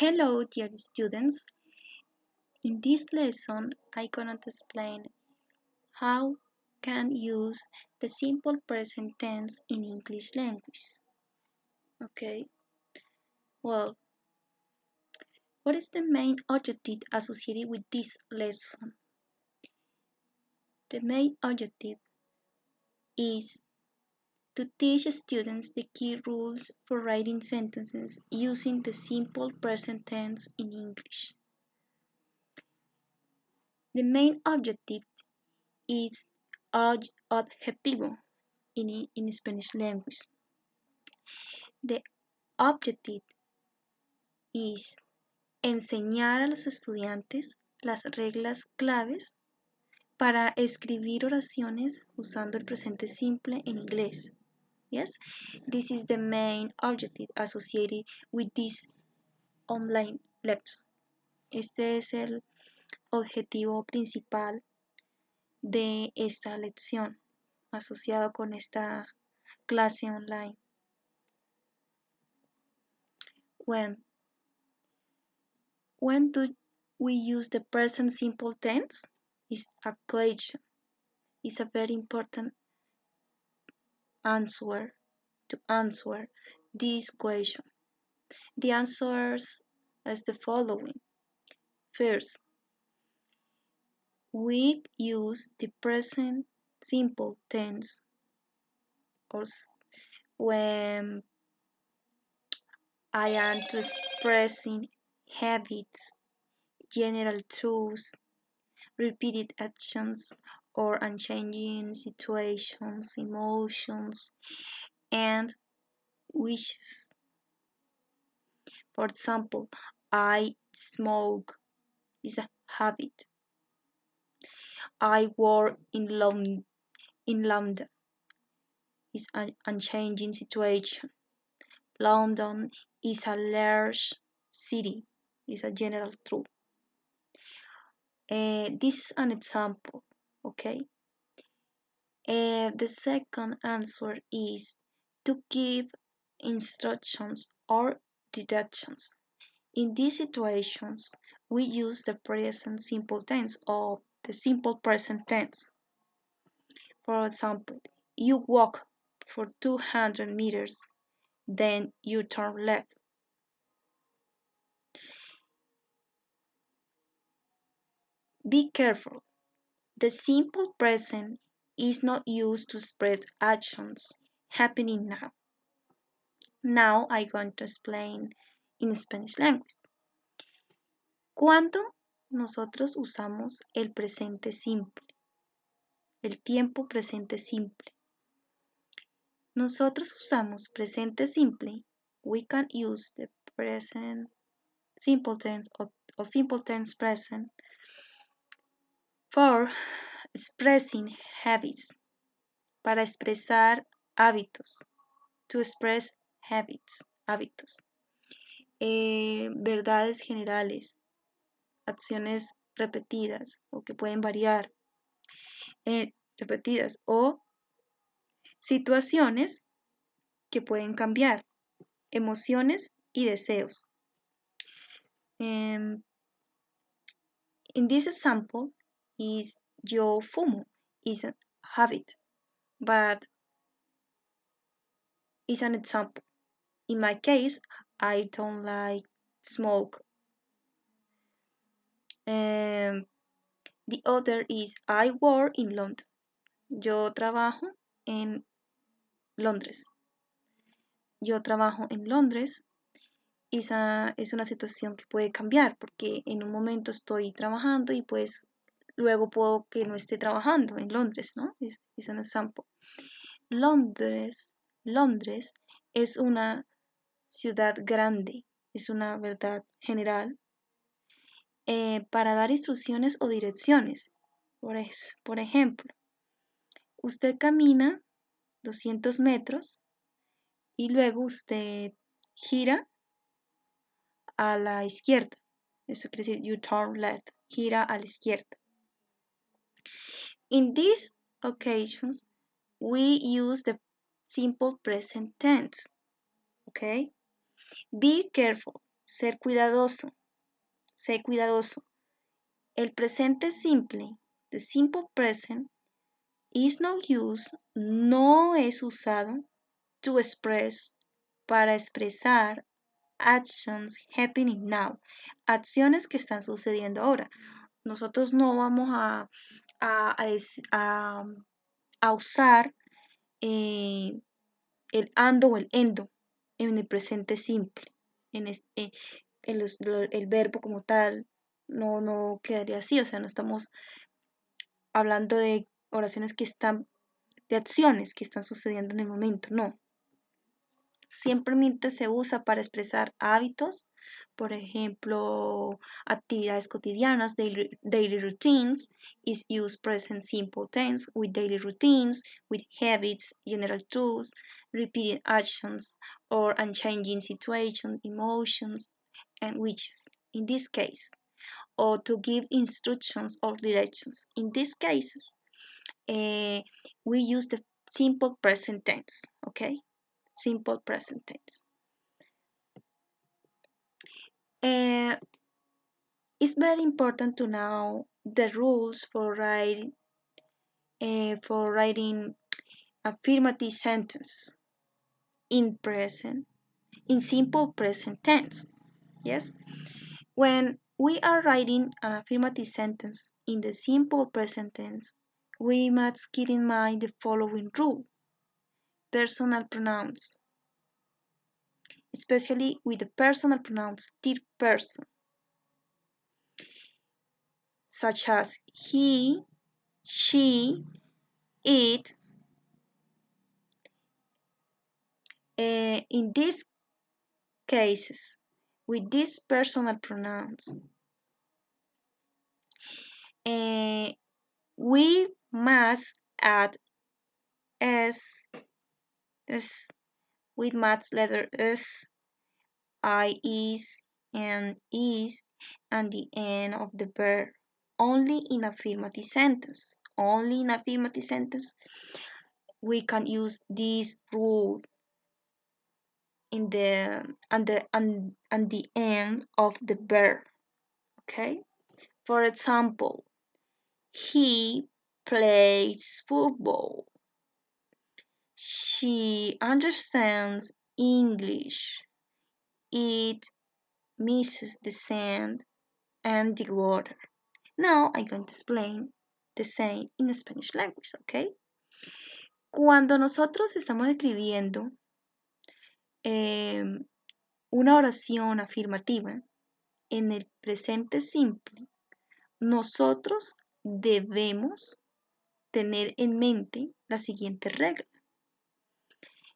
Hello, dear students. In this lesson, I'm going to explain how can use the simple present tense in English language. Okay. Well, what is the main objective associated with this lesson? The main objective is to teach students the key rules for writing sentences using the simple present tense in English. The main objective is objetivo in Spanish language. The objective is enseñar a los estudiantes las reglas claves para escribir oraciones usando el presente simple en inglés. Yes, this is the main objective associated with this online lecture. Este es el objetivo principal de esta lección asociado con esta clase online. When do we use the present simple tense? Is a question. It's a very important answer to answer this question. The answers is the following. First, we use the present simple tense when I am to expressing habits, general truths, repeated actions, or unchanging situations, emotions, and wishes. For example, I smoke is a habit. I work in London is an unchanging situation. London is a large city, is a general truth. This is an example, okay? The second answer is to give instructions or directions. In these situations, we use the present simple tense or the simple present tense. For example, you walk for 200 meters, then you turn left. Be careful. The simple present is not used to express actions happening now. Now I'm going to explain in Spanish language. ¿Cuándo nosotros usamos el presente simple? El tiempo presente simple. Nosotros usamos presente simple. We can use the present simple tense or simple tense present for expressing habits. Para expresar hábitos. To express habits. Hábitos. Verdades generales. Acciones repetidas o que pueden variar. Repetidas o situaciones que pueden cambiar, emociones y deseos. In this example, is yo fumo is a habit, but it's an example. In my case, I don't like smoke. The other is I work in London. Yo trabajo en Londres. Yo trabajo en Londres. Esa es una situación que puede cambiar porque en un momento estoy trabajando y pues luego puedo que no esté trabajando en Londres, ¿no? Es un ejemplo. Londres es una ciudad grande, es una verdad general para dar instrucciones o direcciones. Por ejemplo, usted camina 200 metros y luego usted gira a la izquierda. Eso quiere decir you turn left, gira a la izquierda. In these occasions, we use the simple present tense. Okay? Be careful. ser cuidadoso, sé cuidadoso. El presente simple, the simple present, is not used, no es usado to express, para expresar actions happening now, acciones que están sucediendo ahora. Nosotros no vamos a usar el ando o el endo en el presente simple, el verbo como tal no quedaría así, o sea, no estamos hablando de oraciones que están, de acciones que están sucediendo en el momento, no. Simplemente se usa para expresar hábitos, por ejemplo, actividades cotidianas, daily routines, is used present simple tense with daily routines, with habits, general tools, repeated actions, or unchanging situations, emotions, and wishes. In this case, or to give instructions or directions. In these cases, we use the simple present tense, okay? Simple present tense. It's very important to know the rules for writing affirmative sentences in simple present tense. Yes, when we are writing an affirmative sentence in the simple present tense, we must keep in mind the following rule: personal pronouns, especially with the personal pronouns third person, such as he, she, it. In these cases, with these personal pronouns, we must add s with must letter s, I is, and is, and the end of the verb. Only in affirmative sentence. Only in affirmative sentence we can use this rule in the and the end of the verb. Okay. For example, he plays football. She understands English. It misses the sand and the water. Now I'm going to explain the same in the Spanish language, okay? Cuando nosotros estamos escribiendo una oración afirmativa en el presente simple, nosotros debemos tener en mente la siguiente regla,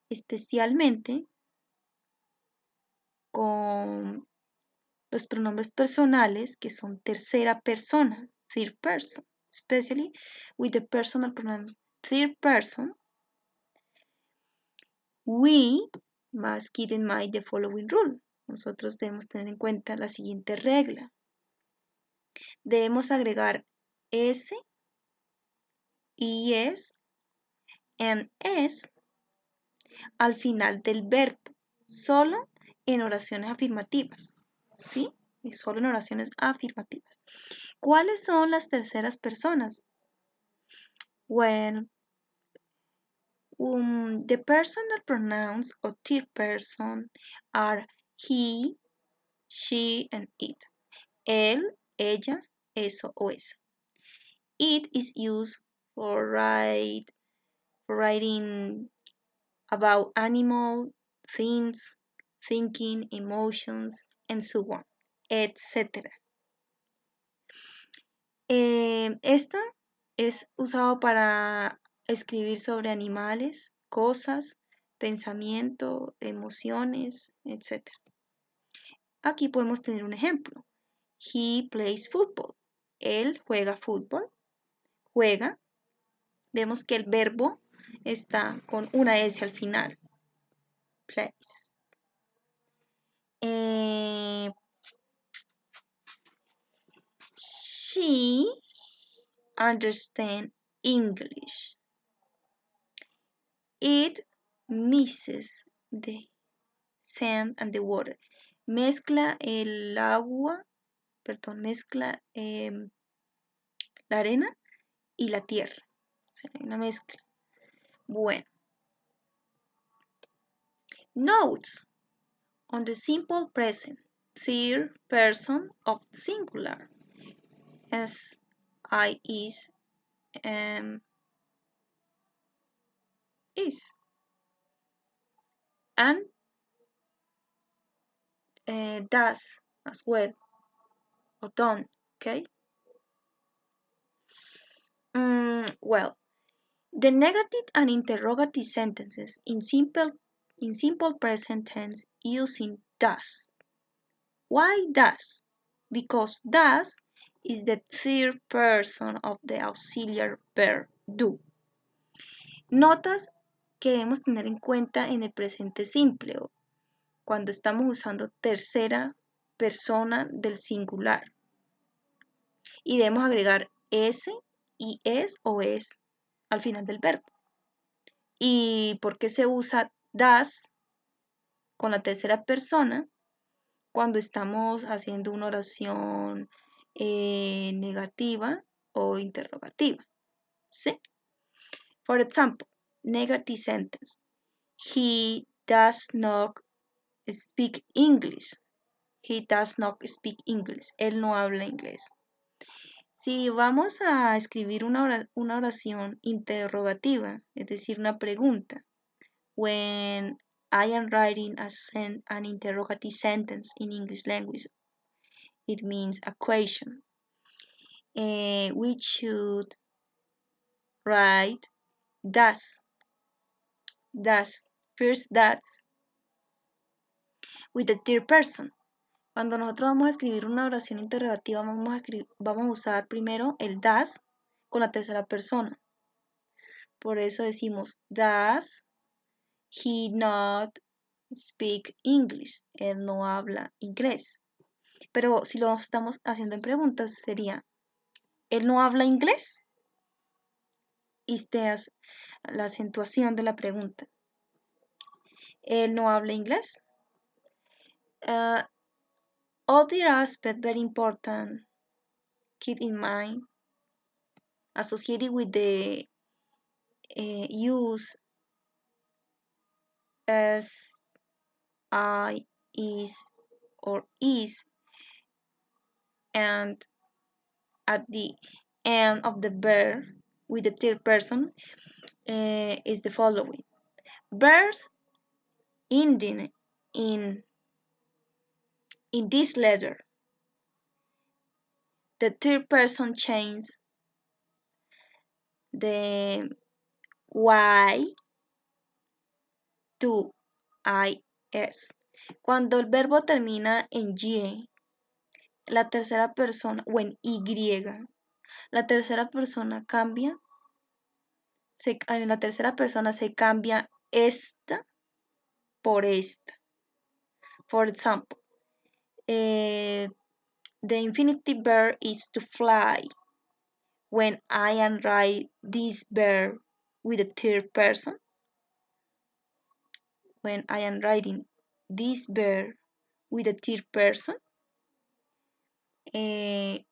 especialmente con los pronombres personales que son tercera persona, third person, especially with the personal pronouns third person, we must keep in mind the following rule. Nosotros debemos tener en cuenta la siguiente regla. Debemos agregar S, IS, and S al final del verbo, solo en oraciones afirmativas, ¿sí? Y solo en oraciones afirmativas. ¿Cuáles son las terceras personas? Well, the personal pronouns of third person are he, she, and it. Él, ella, eso o esa. It is used for writing about animal, things, thinking, emotions, and so on, etc. Esta es usado para escribir sobre animales, cosas, pensamiento, emociones, etc. Aquí podemos tener un ejemplo. He plays football. Él juega fútbol. Juega. Vemos que el verbo está con una S al final. Plays. She understands English. It misses the sand and the water. mezcla el agua, perdón, mezcla la arena y la tierra. O sea, hay una mezcla. Bueno. Notes on the simple present, third person of singular. As, I, is, is. And does as well, or done, okay? Well, the negative and interrogative sentences in simple present tense using does. Why does? Because does is the third person of the auxiliary verb do. Notas que debemos tener en cuenta en el presente simple o cuando estamos usando tercera persona del singular. Y debemos agregar s y es o es al final del verbo. ¿Y por qué se usa does con la tercera persona cuando estamos haciendo una oración negativa o interrogativa? ¿Sí? For example, negative sentence. He does not speak English. He does not speak English. Él no habla inglés. Si vamos a escribir una oración interrogativa, es decir, una pregunta, when I am writing an interrogative sentence in English language, it means a question. We should write does, first does, with the third person. Cuando nosotros vamos a escribir una oración interrogativa, vamos a usar primero el does con la tercera persona. Por eso decimos, does he not speak English? Él no habla inglés. Pero si lo estamos haciendo en preguntas, sería, ¿él no habla inglés? Esta es la acentuación de la pregunta. ¿Él no habla inglés? Other aspect very important, keep in mind, associated with the use as, I, is, or is, and at the end of the verb with the third person is the following. Verbs ending in this letter, the third person changes the y to is. Cuando el verbo termina en y, la tercera persona, o en y, la tercera persona cambia, en la tercera persona se cambia esta por esta. For example, the infinitive verb is to fly. When I am writing this verb with the third person, when I am writing this verb with the third person, the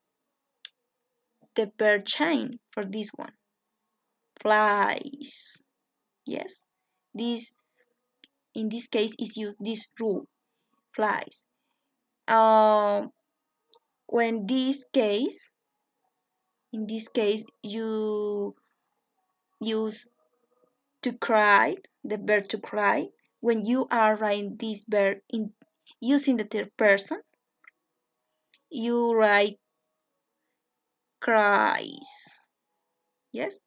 verb change for this one. Flies. Yes, this in this case is used this rule. Flies. When in this case you use to cry, the verb to cry. When you are writing this verb using the third person, you write cries. Yes.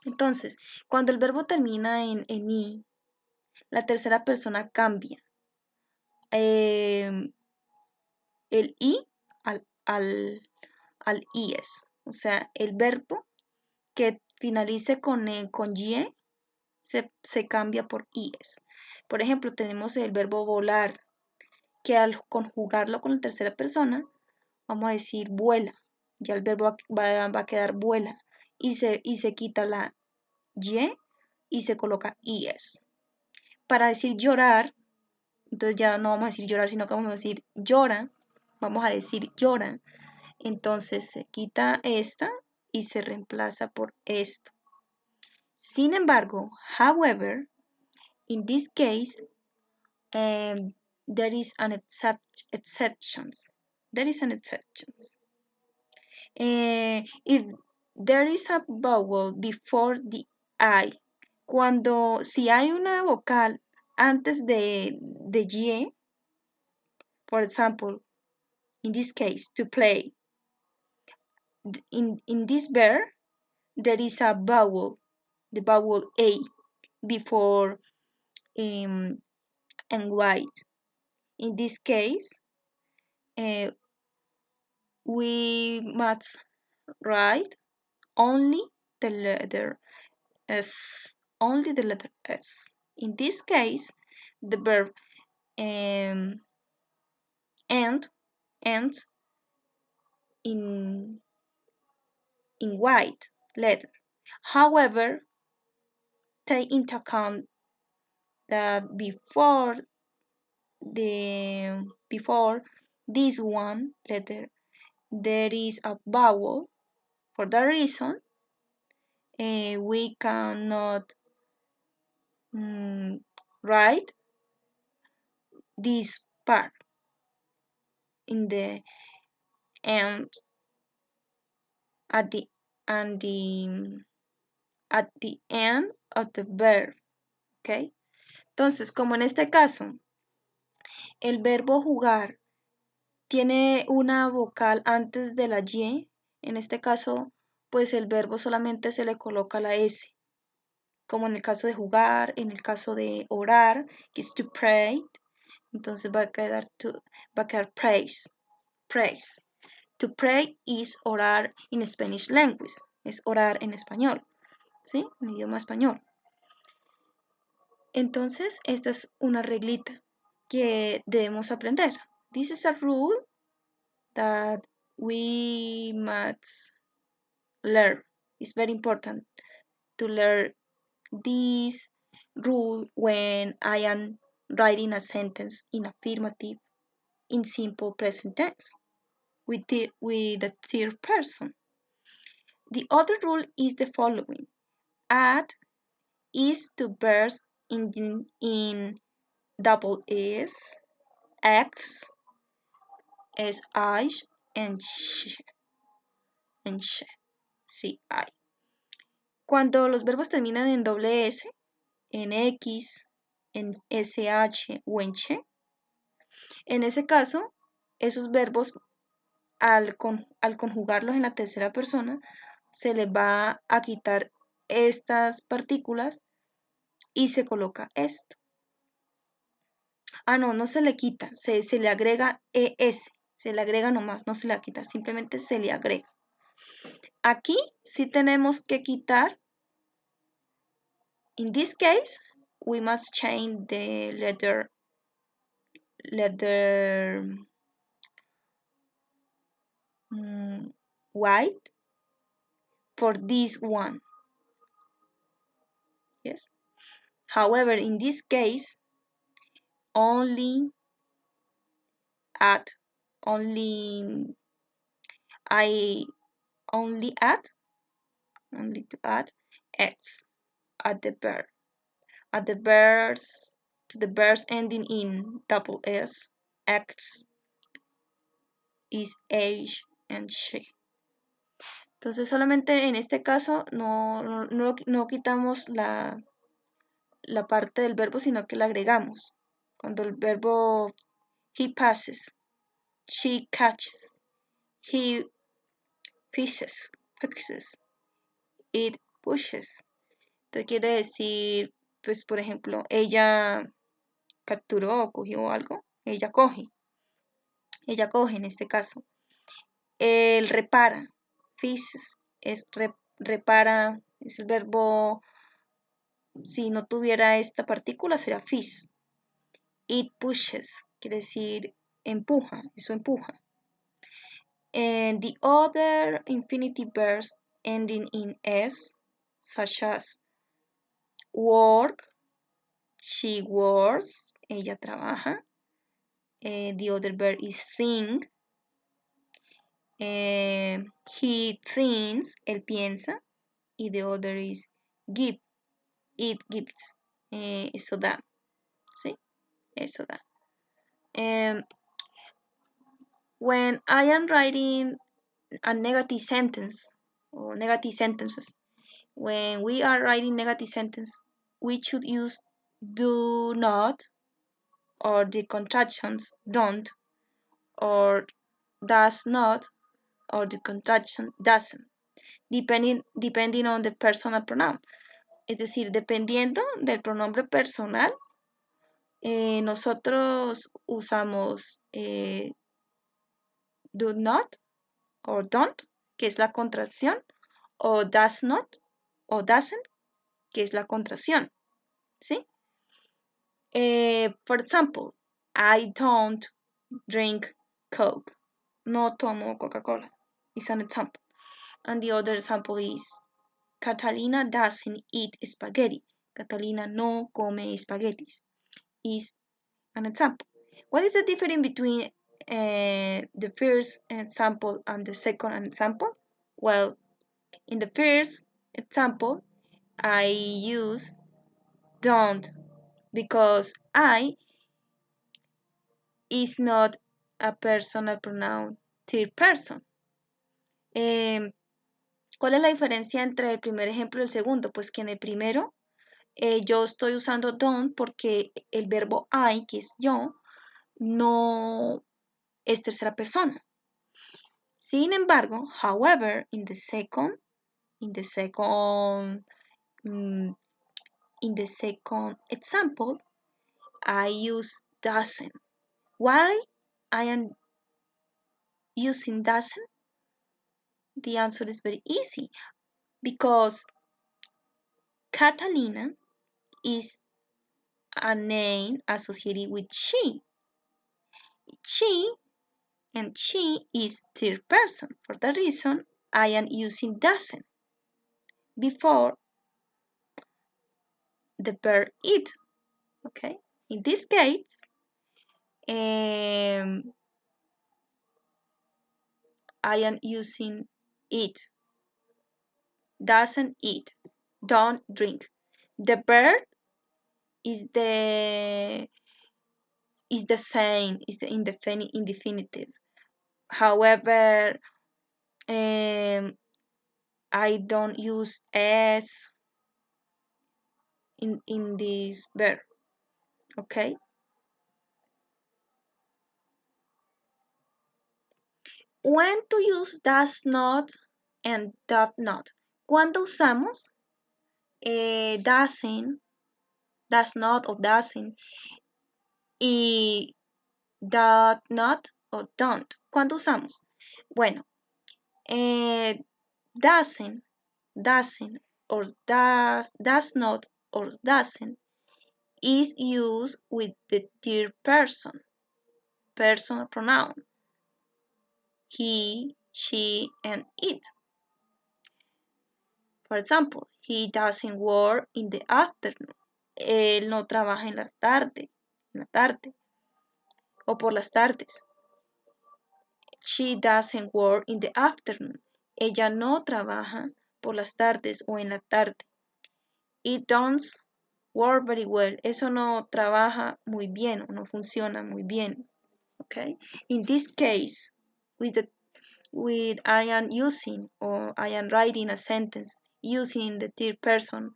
Entonces, cuando el verbo termina en i, la tercera persona cambia el i al is. O sea, el verbo que finalice con y se cambia por is. Por ejemplo, tenemos el verbo volar, que al conjugarlo con la tercera persona, vamos a decir vuela. Ya el verbo va a quedar vuela. Y se quita la y se coloca is. Para decir llorar, Entonces ya no vamos a decir llorar, sino que vamos a decir llora. Vamos a decir llora. Entonces se quita esta y se reemplaza por esto. Sin embargo, however, in this case, there is an exception. There is an exception. If there is a vowel before the I, si hay una vocal antes de Y, for example, in this case, to play, in this verb, there is a vowel, the vowel A, before and white. In this case, we must write only the letter S. Only the letter S. In this case, the verb ends in white letter. However, take into account that before this one letter there is a vowel. For that reason, we cannot write this part in the end at the end of the verb. ¿Ok? Entonces, como en este caso, el verbo jugar tiene una vocal antes de la Y, en este caso, pues el verbo solamente se le coloca la S, como en el caso de jugar, en el caso de orar, que es to pray, entonces va a quedar praise. Praise. To pray is orar in Spanish language, es orar en español, ¿sí? En idioma español. Entonces, esta es una reglita que debemos aprender. This is a rule that we must learn. It's very important to learn this rule when I am writing a sentence in affirmative in simple present tense with the third person. The other rule is the following. Add is to verbs in double S, X, SI, and sh. Sí, I. Cuando los verbos terminan en doble S, en X, en SH o en ch, en ese caso, esos verbos, al conjugarlos en la tercera persona, se les va a quitar estas partículas y se coloca esto. Ah, no se le quita, se le agrega ES, se le agrega nomás, no se le quita, simplemente se le agrega. Aquí sí tenemos que quitar. In this case, we must change the letter white for this one. Yes. However, in this case, only to add x at the verb. At the verbs, to the verbs ending in double S, X is age and she. Entonces solamente en este caso no quitamos la parte del verbo, sino que la agregamos. Cuando el verbo he passes, she catches, he fixes, it pushes. Entonces quiere decir, pues por ejemplo, ella capturó o cogió algo, ella coge en este caso. El repara, fixes, repara, es el verbo, si no tuviera esta partícula sería fix. It pushes, quiere decir empuja, eso empuja. And the other infinitive verbs ending in s, such as work, she works, ella trabaja, The other verb is think. He thinks, él piensa. Y the other is give, it gives. Eso da. ¿Sí? Eso da. When I am writing a negative sentence or negative sentences, when we are writing negative sentence, we should use do not or the contractions don't or does not or the contraction doesn't, depending on the personal pronoun. Es decir, dependiendo del pronombre personal, nosotros usamos do not o don't, que es la contracción, o does not o doesn't, que es la contracción. ¿Sí? For example, I don't drink Coke. No tomo Coca-Cola. It's an example. And the other example is Catalina doesn't eat spaghetti. Catalina no come espaguetis. Is an example. What is the difference between the first example and the second example? Well, in the first example, I use don't because I is not a personal pronoun third person. ¿Cuál es la diferencia entre el primer ejemplo y el segundo? Pues que en el primero yo estoy usando don't porque el verbo I, que es yo, no es tercera persona. Sin embargo, however, in the second example, I use doesn't. Why I am using doesn't? The answer is very easy because Catalina is a name associated with she. She is third person. For that reason, I am using doesn't before the verb eat. Okay. In this case, I am using eat. Doesn't eat. Don't drink. The verb is the same, is the indefinitive. However, I don't use s in this verb. Okay. When to use does not and does not. ¿Cuándo usamos doesn't, does not o doesn't y does not o don't? ¿Cuándo usamos? Bueno, doesn't or does not or doesn't is used with the third person, personal pronoun. He, she, and it. For example, he doesn't work in the afternoon. Él no trabaja en las tardes, en la tarde o por las tardes. She doesn't work in the afternoon. Ella no trabaja por las tardes o en la tarde. It don't work very well. Eso no trabaja muy bien o no funciona muy bien. Okay? In this case, with I am using or I am writing a sentence using the third person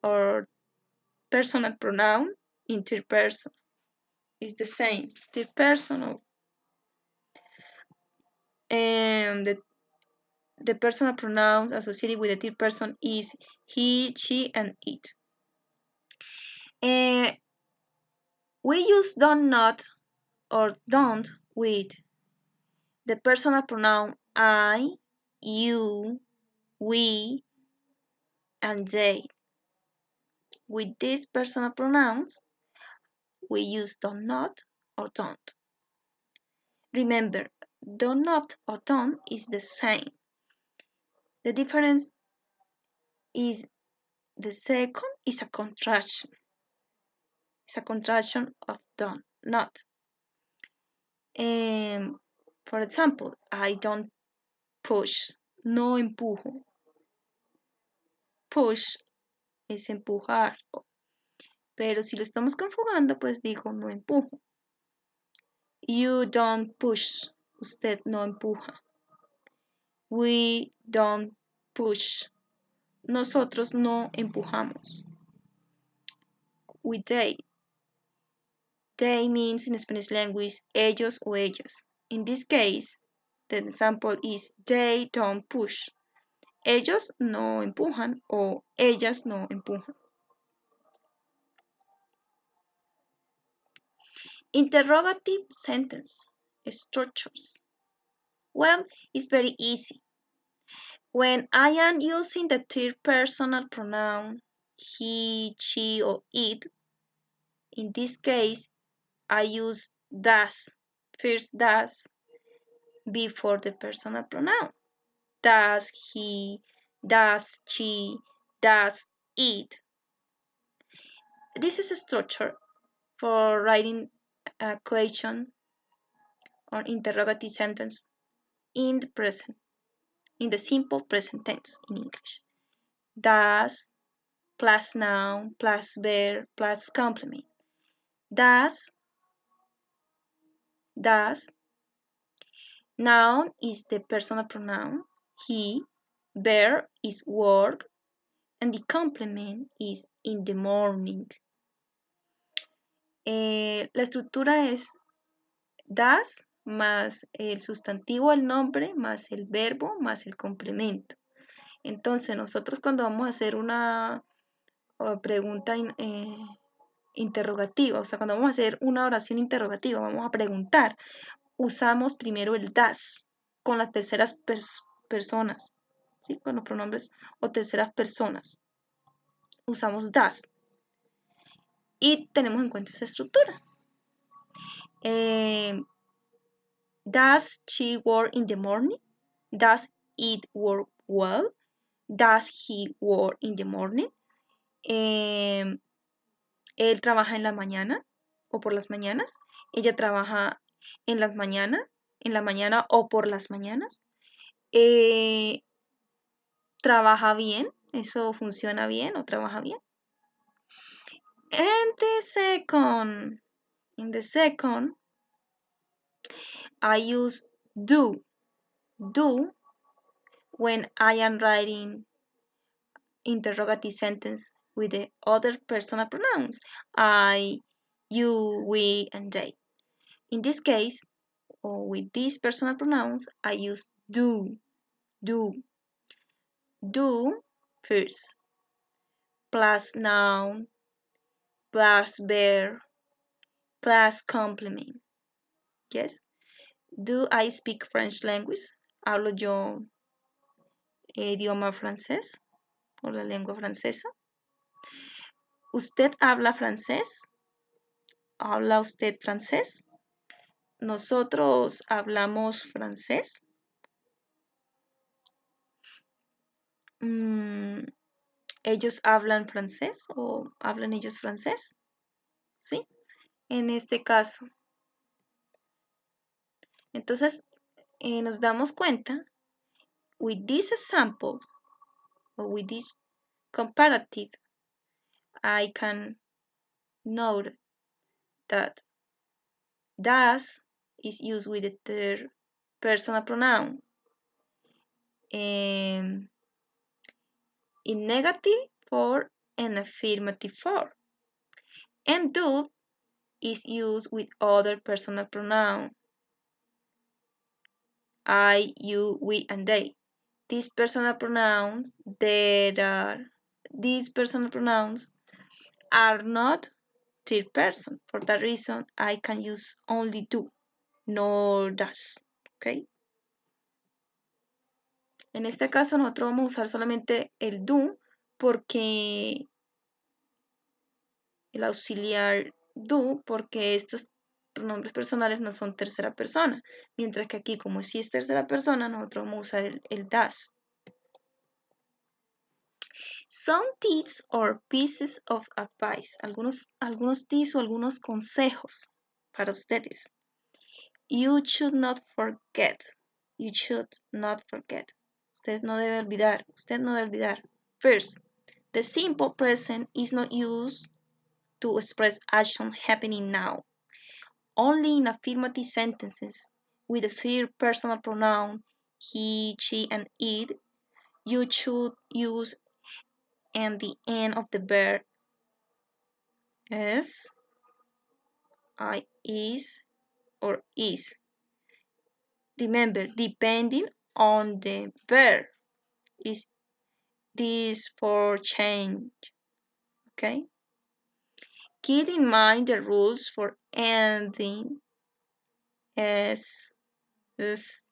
or personal pronoun in third person. It's the same. Third person and the personal pronouns associated with the third person is he, she, and it. We use don't not or don't with the personal pronoun I, you, we, and they. With these personal pronouns, we use don't not or don't. Remember, don't not or don't is the same. The difference is the second is a contraction. It's a contraction of don't, not. For example, I don't push, no empujo. Push es empujar. Pero si lo estamos conjugando, pues digo no empujo. You don't push. Usted no empuja. We don't push. Nosotros no empujamos. We they. They means in Spanish language ellos o ellas. In this case, the example is they don't push. Ellos no empujan o ellas no empujan. Interrogative sentence structures. Well, it's very easy. When I am using the third personal pronoun he, she, or it, in this case, I use does, first does, before the personal pronoun. Does he, does she, does it. This is a structure for writing a question or interrogative sentence in the present, in the simple present tense in English. Does plus noun plus verb plus complement. Does noun is the personal pronoun, he, verb is work, and the complement is in the morning. La estructura es does más el sustantivo, el nombre, más el verbo, más el complemento. Entonces, nosotros cuando vamos a hacer una pregunta interrogativa, o sea, cuando vamos a hacer una oración interrogativa, vamos a preguntar, usamos primero el das con las terceras personas, ¿sí? Con los pronombres o terceras personas. Usamos das. Y tenemos en cuenta esa estructura. Does she work in the morning? Does it work well? Does he work in the morning? Él trabaja en la mañana o por las mañanas. Ella trabaja en las mañanas, en la mañana o por las mañanas. Trabaja bien, eso funciona bien o trabaja bien. In the second, I use do. Do when I am writing interrogative sentence with the other personal pronouns. I, you, we, and they. In this case, or with these personal pronouns, I use do. Do. Do first. Plus noun. Plus verb. Plus complement. Yes. Do I speak French language? ¿Hablo yo idioma francés o la lengua francesa? ¿Usted habla francés? ¿Habla usted francés? ¿Nosotros hablamos francés? ¿Ellos hablan francés o hablan ellos francés? ¿Sí? En este caso. Entonces, nos damos cuenta, with this example, or with this comparative, I can note that does is used with the third personal pronoun in negative form and affirmative form. And do is used with other personal pronoun. I, you, we, and they. These personal pronouns are not third person. For that reason, I can use only do, no does. ¿Ok? En este caso, nosotros vamos a usar solamente el do porque el auxiliar do, porque estos pronombres personales no son tercera persona, mientras que aquí, como sí es tercera persona, nosotros vamos a usar el does. Some tips or pieces of advice, algunos tips o algunos consejos para ustedes. You should not forget. You should not forget. Usted no debe olvidar. Usted no debe olvidar. First, the simple present is not used to express action happening now. Only in affirmative sentences with the third personal pronoun he, she, and it, you should use and the end of the verb is, I, is, or is. Remember, depending on the verb, is this for change. Okay? Keep in mind the rules for ending as this,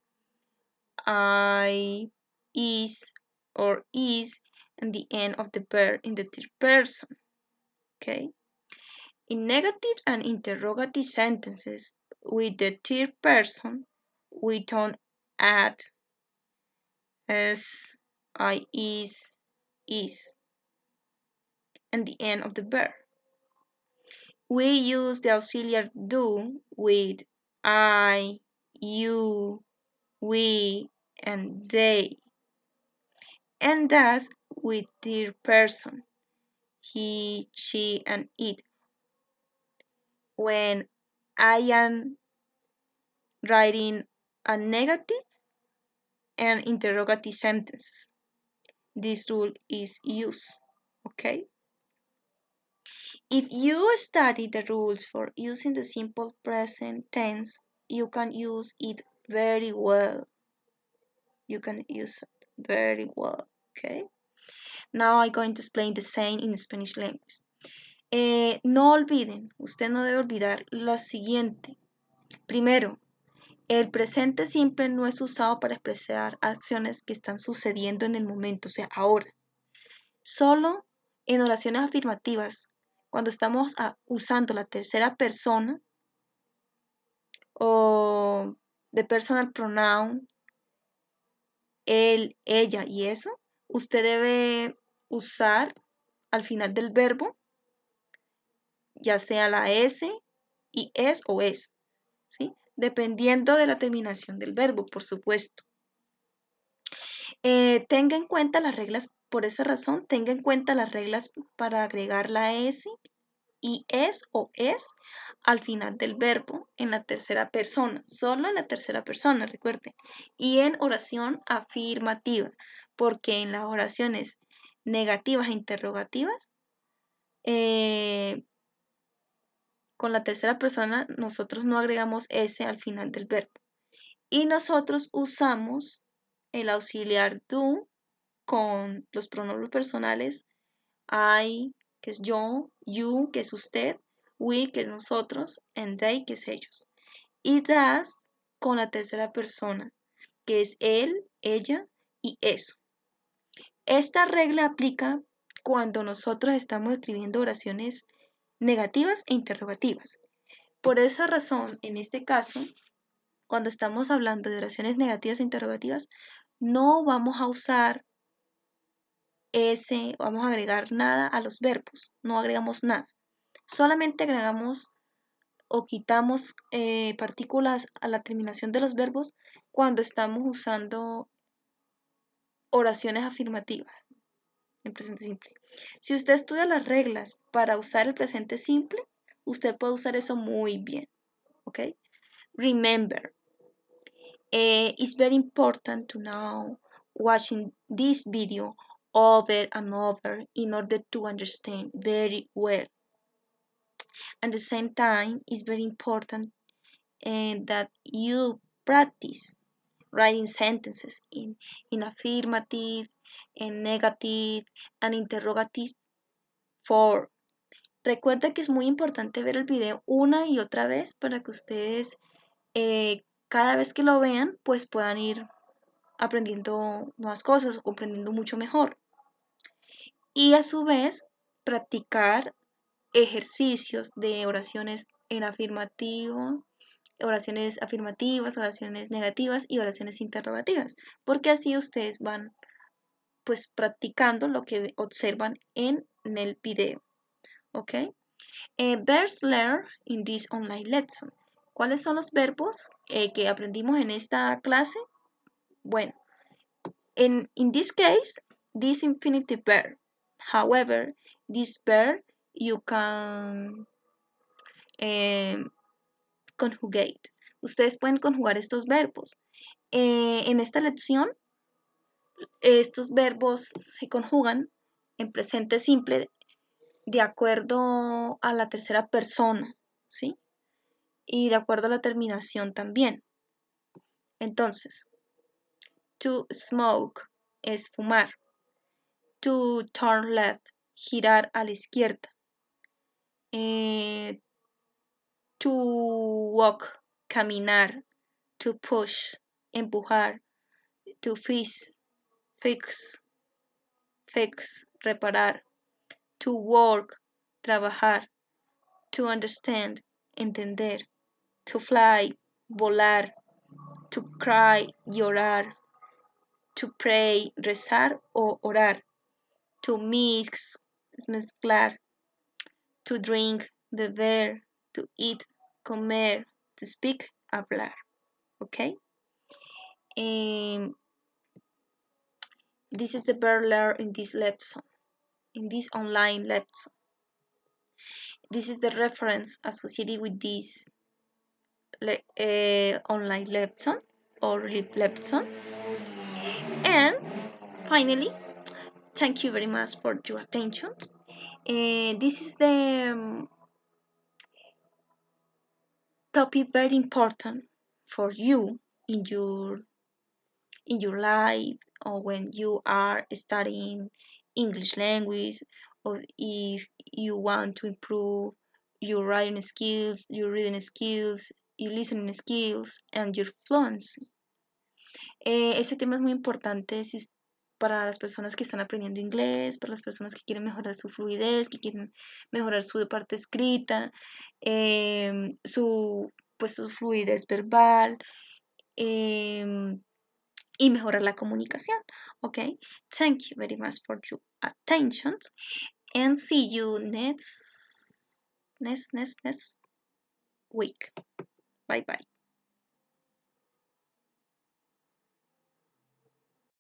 I, is, or is, and the end of the verb in the third person. Okay? In negative and interrogative sentences with the third person, we don't add as, I, is, and the end of the verb. We use the auxiliary do with I, you, we, and they, and thus with third person, he, she, and it. When I am writing a negative and interrogative sentences, this rule is used. Okay? If you study the rules for using the simple present tense, you can use it very well. You can use it very well. Okay? Now I'm going to explain the same in Spanish language. No olviden, usted no debe olvidar lo siguiente. Primero, el presente simple no es usado para expresar acciones que están sucediendo en el momento, o sea, ahora. Solo en oraciones afirmativas, cuando estamos usando la tercera persona o de personal pronoun, él, ella y eso, usted debe usar al final del verbo, ya sea la S y es o es, ¿sí? Dependiendo de la terminación del verbo, por supuesto. Tenga en cuenta las reglas, por esa razón, tenga en cuenta las reglas para agregar la S y es o es al final del verbo en la tercera persona, solo en la tercera persona, recuerde, y en oración afirmativa, porque en las oraciones negativas e interrogativas, con la tercera persona nosotros no agregamos S al final del verbo. Y nosotros usamos el auxiliar do con los pronombres personales I, que es yo, you, que es usted, we, que es nosotros, and they, que es ellos. Y das con la tercera persona, que es él, ella y eso. Esta regla aplica cuando nosotros estamos escribiendo oraciones negativas e interrogativas. Por esa razón, en este caso, cuando estamos hablando de oraciones negativas e interrogativas, no vamos a usar vamos a agregar nada a los verbos, no agregamos nada. Solamente agregamos o quitamos partículas a la terminación de los verbos cuando estamos usando oraciones afirmativas en presente simple. Si usted estudia las reglas para usar el presente simple, usted puede usar eso muy bien. ¿Ok? Remember, it's very important to know watching this video over and over in order to understand very well. At the same time, it's very important that you practice writing sentences in affirmative, in negative, and interrogative form. Recuerda que es muy importante ver el video una y otra vez para que ustedes cada vez que lo vean pues puedan ir aprendiendo nuevas cosas o comprendiendo mucho mejor. Y a su vez practicar ejercicios de oraciones en afirmativo, oraciones afirmativas, oraciones negativas y oraciones interrogativas, porque así ustedes van pues practicando lo que observan en el video. ¿Ok? Best learn in this online lesson. ¿Cuáles son los verbos que aprendimos en esta clase? Bueno, in this case, this infinitive verb. However, this verb you can conjugate. Ustedes pueden conjugar estos verbos. En esta lección, estos verbos se conjugan en presente simple de acuerdo a la tercera persona, ¿sí? Y de acuerdo a la terminación también. Entonces, to smoke es fumar. To turn left, girar a la izquierda. To walk, caminar. To push, empujar. To fix, reparar. To work, trabajar. To understand, entender. To fly, volar. To cry, llorar. To pray, rezar o orar. To mix, mezclar. To drink, beber. To eat, comer. To speak, hablar. Okay? This is the verb learned in this lesson, in this online lesson. This is the reference associated with this online lesson or lesson. And finally, thank you very much for your attention. This is the topic very important for you in your life, or when you are studying English language, or if you want to improve your writing skills, your reading skills, your listening skills, and your fluency. Este tema es muy importante para las personas que están aprendiendo inglés, para las personas que quieren mejorar su fluidez, que quieren mejorar su parte escrita, su fluidez verbal, y mejorar la comunicación. Okay, thank you very much for your attention, and see you next week. Bye bye.